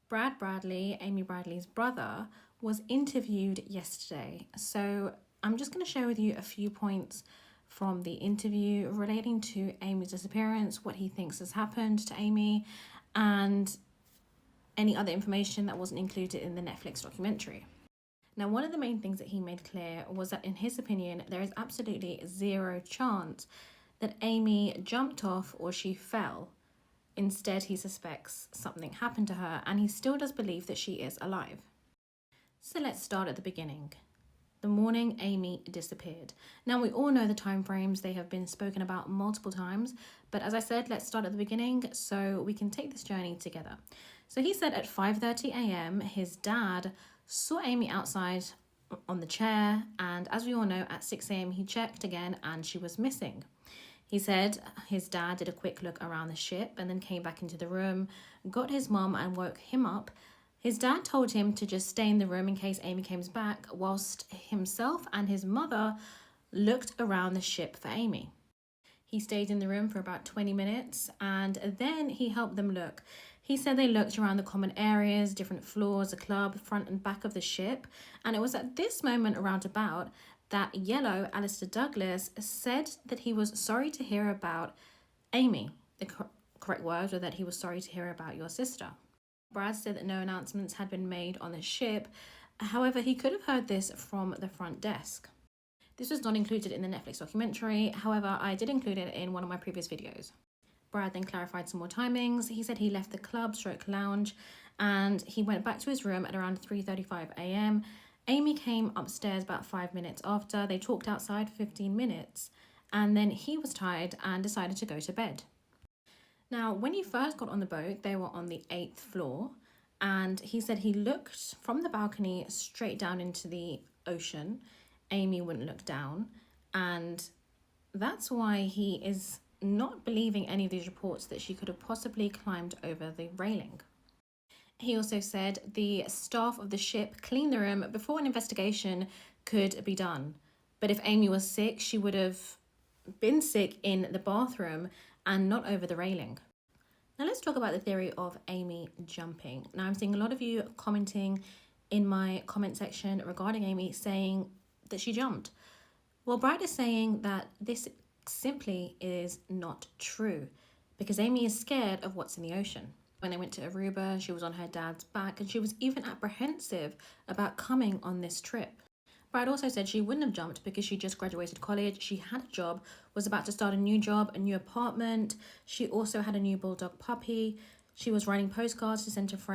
Brad Bradley, Amy Bradley's brother, was interviewed yesterday. So I'm just going to share with you a few points from the interview relating to Amy's disappearance, what he thinks has happened to Amy, and any other information that wasn't included in the Netflix documentary. Now, one of the main things that he made clear was that, in his opinion, there is absolutely zero chance that Amy jumped off or she fell. Instead, he suspects something happened to her, and he still does believe that she is alive. So let's start at the beginning. The morning Amy disappeared. Now, we all know the time frames, they have been spoken about multiple times, but as I said, let's start at the beginning so we can take this journey together. So he said at 5:30 a.m. his dad saw Amy outside on the chair, and as we all know, at 6 a.m. he checked again and she was missing. He said his dad did a quick look around the ship and then came back into the room, got his mum and woke him up. His dad told him to just stay in the room in case Amy came back, whilst himself and his mother looked around the ship for Amy. He stayed in the room for about 20 minutes and then he helped them look. He said they looked around the common areas, different floors, the club, front and back of the ship. And it was at this moment around about that Yellow, Alistair Douglas, said that he was sorry to hear about Amy. The correct words were that he was sorry to hear about your sister. Brad said that no announcements had been made on the ship. However, he could have heard this from the front desk. This was not included in the Netflix documentary. However, I did include it in one of my previous videos. Brad then clarified some more timings. He said he left the club/lounge and he went back to his room at around 3:35 a.m. Amy came upstairs about 5 minutes after. They talked outside for 15 minutes and then he was tired and decided to go to bed. Now, when he first got on the boat, they were on the 8th floor, and he said he looked from the balcony straight down into the ocean. Amy wouldn't look down, and that's why he is not believing any of these reports that she could have possibly climbed over the railing. He also said the staff of the ship cleaned the room before an investigation could be done. But if Amy was sick, she would have been sick in the bathroom and not over the railing. Now let's talk about the theory of Amy jumping. Now I'm seeing a lot of you commenting in my comment section regarding Amy saying that she jumped. Well, Brad is saying that this simply is not true because Amy is scared of what's in the ocean. When they went to Aruba, she was on her dad's back and she was even apprehensive about coming on this trip. Brad also said she wouldn't have jumped because she just graduated college, she had a job, was about to start a new job, a new apartment. She also had a new bulldog puppy. She was writing postcards to send to friends.